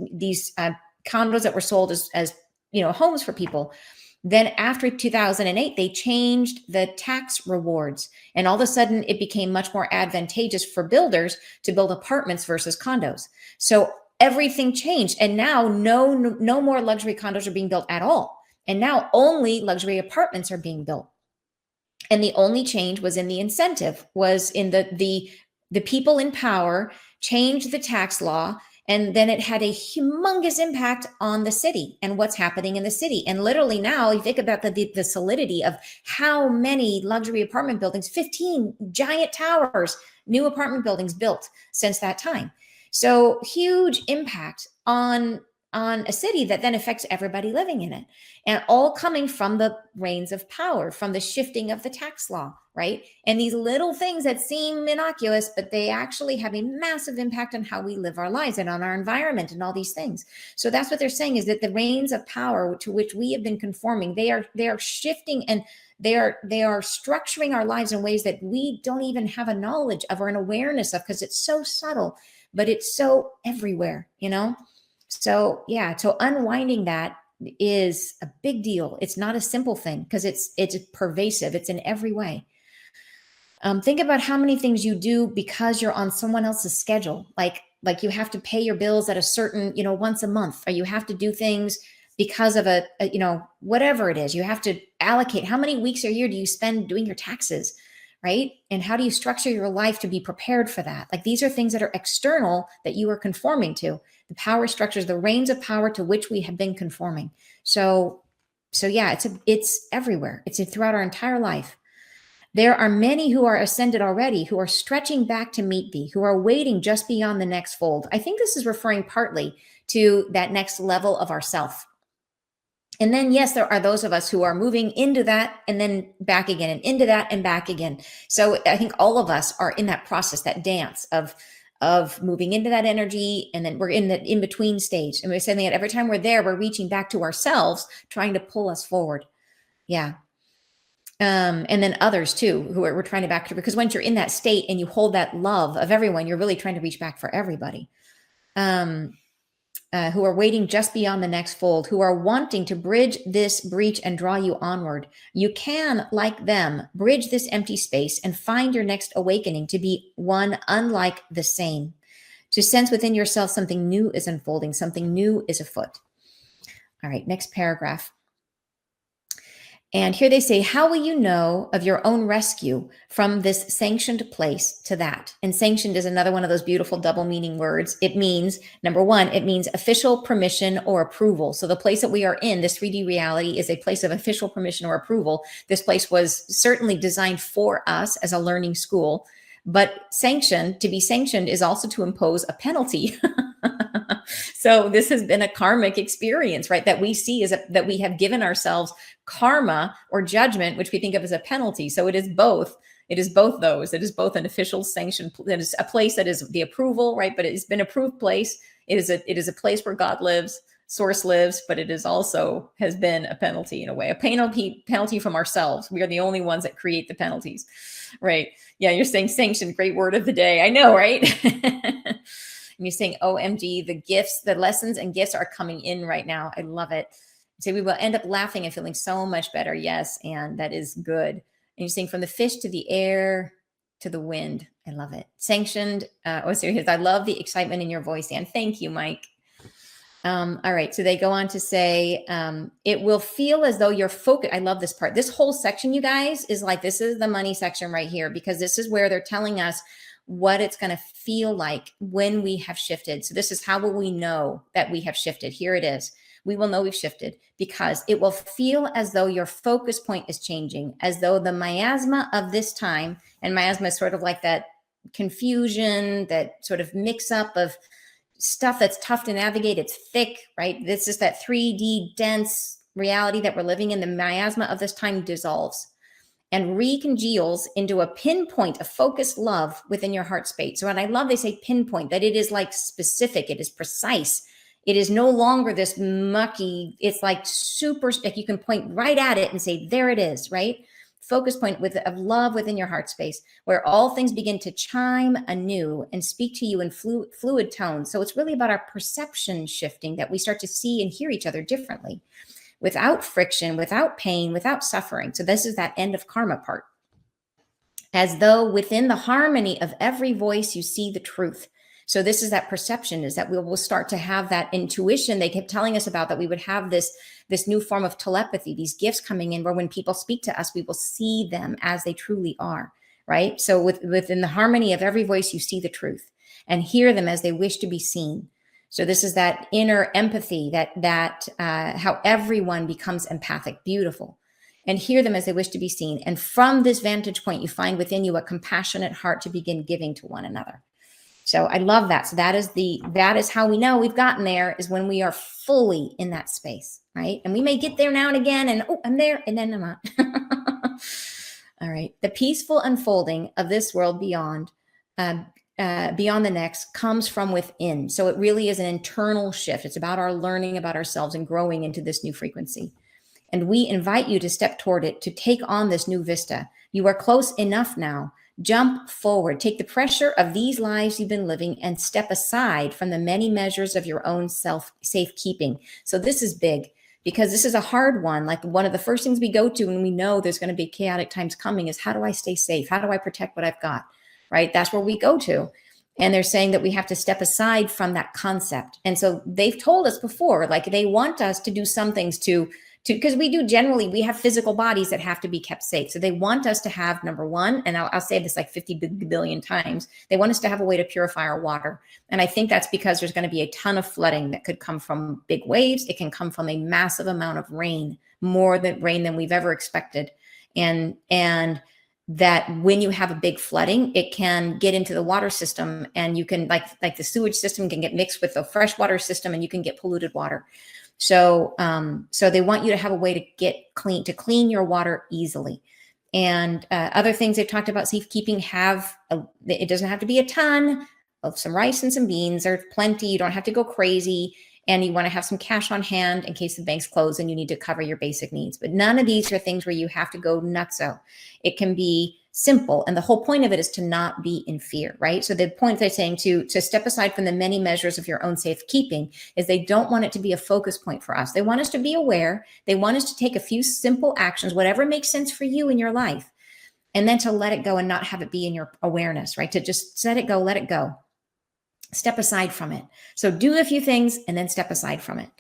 Speaker 1: condos that were sold as homes for people. Then after 2008, they changed the tax rewards. And all of a sudden, it became much more advantageous for builders to build apartments versus condos. So everything changed. And now no more luxury condos are being built at all. And now only luxury apartments are being built. And the only change was in the incentive, was in the people in power changed the tax law. And then it had a humongous impact on the city and what's happening in the city. And literally now you think about the solidity of how many luxury apartment buildings, 15 giant towers, new apartment buildings built since that time. So huge impact on a city that then affects everybody living in it, and all coming from the reins of power, from the shifting of the tax law, right? And these little things that seem innocuous, but they actually have a massive impact on how we live our lives and on our environment and all these things. So that's what they're saying, is that the reins of power to which we have been conforming, they are shifting, and they are structuring our lives in ways that we don't even have a knowledge of or an awareness of, because it's so subtle, but it's so everywhere, So yeah, so unwinding that is a big deal. It's not a simple thing because it's pervasive. It's in every way. Think about how many things you do because you're on someone else's schedule. Like you have to pay your bills at a certain, once a month, or you have to do things because of a whatever it is. You have to allocate how many weeks a year do you spend doing your taxes, right? And how do you structure your life to be prepared for that? Like these are things that are external that you are conforming to. The power structures, the reins of power to which we have been conforming. So yeah, it's everywhere. It's throughout our entire life. There are many who are ascended already, who are stretching back to meet thee, who are waiting just beyond the next fold. I think this is referring partly to that next level of ourself. And then, yes, there are those of us who are moving into that and then back again, and into that and back again. So I think all of us are in that process, that dance of moving into that energy. And then we're in the in-between stage. And we're saying that every time we're there, we're reaching back to ourselves, trying to pull us forward. Yeah. And then others too, who we're trying to back to, because once you're in that state and you hold that love of everyone, you're really trying to reach back for everybody. Who are waiting just beyond the next fold, who are wanting to bridge this breach and draw you onward. You can, like them, bridge this empty space and find your next awakening to be one unlike the same, to sense within yourself something new is unfolding, something new is afoot. All right, next paragraph. And here they say, how will you know of your own rescue from this sanctioned place to that? And sanctioned is another one of those beautiful double meaning words. It means, number one, it means official permission or approval. So the place that we are in, this 3D reality, is a place of official permission or approval. This place was certainly designed for us as a learning school, but to be sanctioned is also to impose a penalty. So this has been a karmic experience, right? That we see that we have given ourselves karma or judgment, which we think of as a penalty. So it is both. It is both those. It is both an official sanction. It is a place that is the approval, right? But it's been approved place. It is a place where God lives. source lives, but it is also has been a penalty in a way, a penalty from ourselves. We are the only ones that create the penalties, right? Yeah, you're saying sanction, great word of the day. I know, right? And you're saying, OMG, the gifts, the lessons and gifts are coming in right now. I love it. So we will end up laughing and feeling so much better. Yes, and that is good. And you're saying from the fish to the air to the wind. I love it. Sanctioned. Serious. I love the excitement in your voice, Dan. Thank you, Mike. All right. So they go on to say, it will feel as though you're focused. I love this part. This whole section, you guys, is like, this is the money section right here, because this is where they're telling us what it's going to feel like when we have shifted. So this is how will we know that we have shifted. Here it is. We will know we've shifted because it will feel as though your focus point is changing, as though the miasma of this time, and miasma is sort of like that confusion, that sort of mix up of stuff that's tough to navigate. It's thick, right? This is that 3D dense reality that we're living in. The miasma of this time dissolves and recongeals into a pinpoint of focused love within your heart space. So, and I love they say pinpoint, that it is like specific, it is precise. It is no longer this mucky, it's like super, like you can point right at it and say, there it is, right? Focus point of love within your heart space, where all things begin to chime anew and speak to you in fluid tones. So it's really about our perception shifting, that we start to see and hear each other differently, without friction, without pain, without suffering. So this is that end of karma part. As though within the harmony of every voice, you see the truth. So this is that perception, is that we will start to have that intuition they kept telling us about, that we would have this new form of telepathy, these gifts coming in, where when people speak to us, we will see them as they truly are, right? So within the harmony of every voice, you see the truth and hear them as they wish to be seen. So this is that inner empathy, that how everyone becomes empathic, beautiful, and hear them as they wish to be seen. And from this vantage point, you find within you a compassionate heart to begin giving to one another. So I love that. So that is how we know we've gotten there, is when we are fully in that space, right? And we may get there now and again, and I'm there, and then I'm not. All right. The peaceful unfolding of this world beyond the next comes from within. So it really is an internal shift. It's about our learning about ourselves and growing into this new frequency. And we invite you to step toward it, to take on this new vista. You are close enough now. Jump forward, take the pressure of these lives you've been living and step aside from the many measures of your own safekeeping. So this is big, because this is a hard one. Like, one of the first things we go to when we know there's going to be chaotic times coming is, how do I stay safe? How do I protect what I've got? Right? That's where we go to. And they're saying that we have to step aside from that concept. And so they've told us before, like, they want us to do some things to because we we have physical bodies that have to be kept safe. So they want us to have, number one, and I'll say this like 50 billion times, they want us to have a way to purify our water. And I think that's because there's going to be a ton of flooding that could come from big waves. It can come from a massive amount of rain, more rain than we've ever expected. And that when you have a big flooding, it can get into the water system, and you can, like the sewage system can get mixed with the freshwater system, and you can get polluted water. So they want you to have a way to get clean, to clean your water easily. And other things they've talked about safekeeping it doesn't have to be a ton of some rice and some beans. There's plenty. You don't have to go crazy. And you want to have some cash on hand in case the bank's closed and you need to cover your basic needs. But none of these are things where you have to go nutso. It can be simple. And the whole point of it is to not be in fear, right? So the point they're saying to step aside from the many measures of your own safekeeping is they don't want it to be a focus point for us. They want us to be aware. They want us to take a few simple actions, whatever makes sense for you in your life, and then to let it go and not have it be in your awareness, right? To just let it go, let it go. Step aside from it. So do a few things and then step aside from it.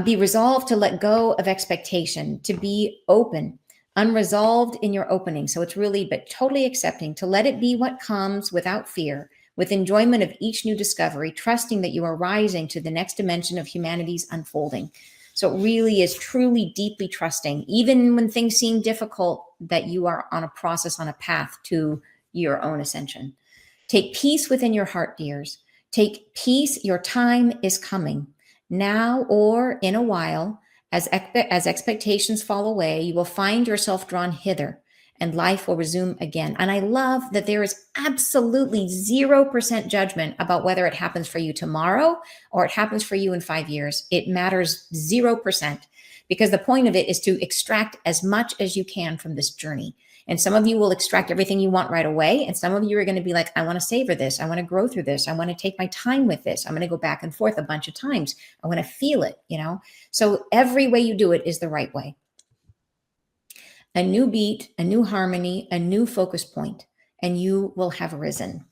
Speaker 1: Be resolved to let go of expectation, to be open, unresolved in your opening. So it's really, but totally accepting, to let it be what comes without fear, with enjoyment of each new discovery, trusting that you are rising to the next dimension of humanity's unfolding. So it really is truly deeply trusting, even when things seem difficult, that you are on a process, on a path to your own ascension. Take peace within your heart, dears. Take peace. Your time is coming. Now or in a while, as expectations fall away, you will find yourself drawn hither and life will resume again. And I love that there is absolutely 0% judgment about whether it happens for you tomorrow or it happens for you in 5 years. It matters 0%, because the point of it is to extract as much as you can from this journey. And some of you will extract everything you want right away. And some of you are going to be like, I want to savor this. I want to grow through this. I want to take my time with this. I'm going to go back and forth a bunch of times. I want to feel it, So every way you do it is the right way. A new beat, a new harmony, a new focus point, and you will have risen.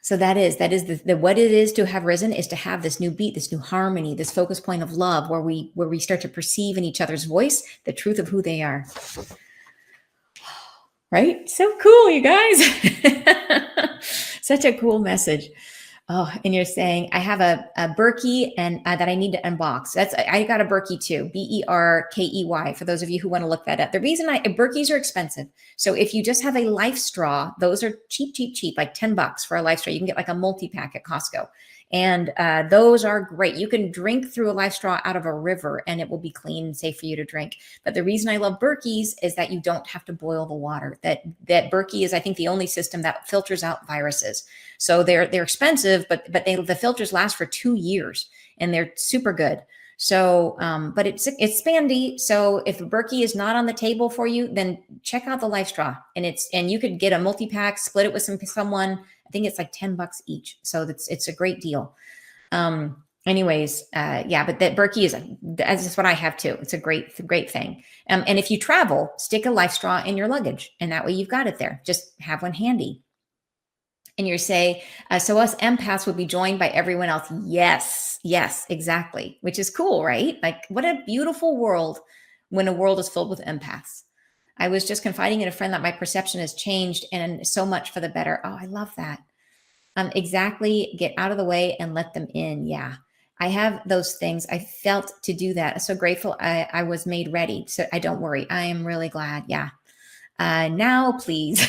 Speaker 1: So that is the what it is to have risen, is to have this new beat, this new harmony, this focus point of love, where we start to perceive in each other's voice the truth of who they are. Right? So cool, you guys. Such a cool message. Oh, and you're saying, I have a Berkey and that I need to unbox. I got a Berkey too, Berkey, for those of you who want to look that up. The reason Berkeys are expensive. So if you just have a life straw, those are cheap, like $10 for a life straw. You can get like a multi-pack at Costco. And those are great. You can drink through a life straw out of a river and it will be clean and safe for you to drink. But the reason I love Berkeys is that you don't have to boil the water. That Berkey is, I think, the only system that filters out viruses. So they're expensive, but the filters last for 2 years and they're super good. So, but it's spandy. So if Berkey is not on the table for you, then check out the life straw, and you could get a multi-pack, split it with someone. I think it's like $10 each. So it's a great deal. Anyways, yeah, but that Berkey that's what I have too. It's a great thing. And if you travel, stick a life straw in your luggage, and that way you've got it there. Just have one handy. And you're saying, so us empaths would be joined by everyone else. Yes, exactly. Which is cool, right? Like, what a beautiful world when a world is filled with empaths. I was just confiding in a friend that my perception has changed, and so much for the better. Oh, I love that. Exactly. Get out of the way and let them in. Yeah. I have those things. I felt to do that. So grateful I was made ready. So I don't worry. I am really glad. Yeah. Now, please.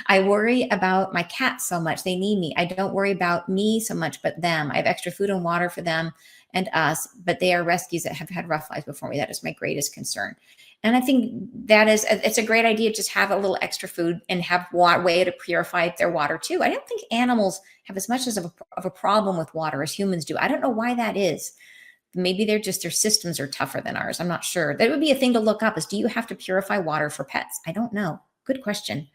Speaker 1: I worry about my cats so much. They need me. I don't worry about me so much, but them. I have extra food and water for them and us, but they are rescues that have had rough lives before me. That is my greatest concern. And I think it's a great idea. Just have a little extra food and have way to purify their water too. I don't think animals have as much of a problem with water as humans do. I don't know why that is. Maybe their systems are tougher than ours. I'm not sure. That would be a thing to look up, is, do you have to purify water for pets? I don't know. Good question.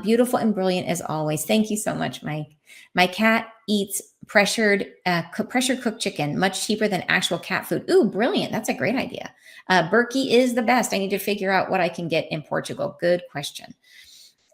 Speaker 1: Beautiful and brilliant as always. Thank you so much, Mike. My cat eats pressure cooked chicken, much cheaper than actual cat food. Ooh, brilliant. That's a great idea. Berkey is the best. I need to figure out what I can get in Portugal. Good question.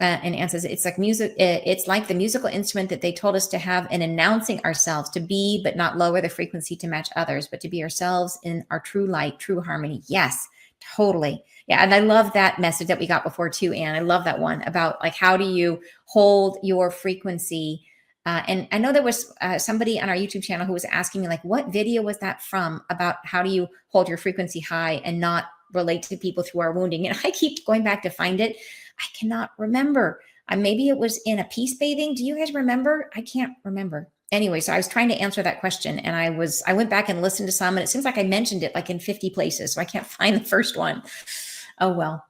Speaker 1: And Anne says, it's like music. It's like the musical instrument that they told us to have in announcing ourselves, to be, but not lower the frequency to match others, but to be ourselves in our true light, true harmony. Yes, totally. Yeah. And I love that message that we got before too, Anne. I love that one about, like, how do you hold your frequency? And I know there was somebody on our YouTube channel who was asking me, like, what video was that from, about how do you hold your frequency high and not relate to people through our wounding? And I keep going back to find it. I cannot remember. Maybe it was in a peace bathing. Do you guys remember? I can't remember. Anyway, so I was trying to answer that question, and I went back and listened to some, and it seems like I mentioned it like in 50 places, so I can't find the first one. Oh, well.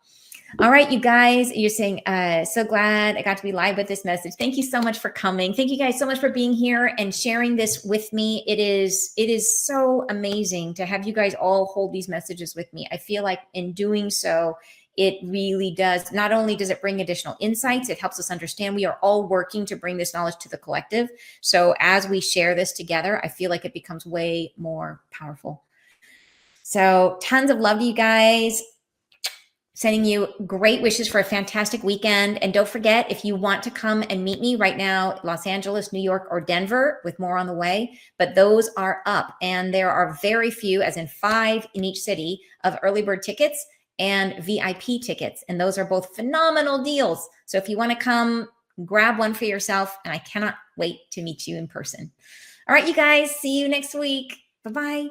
Speaker 1: All right, you guys, you're saying, so glad I got to be live with this message. Thank you so much for coming. Thank you guys so much for being here and sharing this with me. It is so amazing to have you guys all hold these messages with me. I feel like in doing so, it really does. Not only does it bring additional insights, it helps us understand we are all working to bring this knowledge to the collective. So as we share this together, I feel like it becomes way more powerful. So tons of love to you guys. Sending you great wishes for a fantastic weekend. And don't forget, if you want to come and meet me right now, Los Angeles, New York, or Denver, with more on the way, but those are up. And there are very few, as in 5 in each city, of early bird tickets and VIP tickets. And those are both phenomenal deals. So if you want to come, grab one for yourself. And I cannot wait to meet you in person. All right, you guys, see you next week. Bye-bye.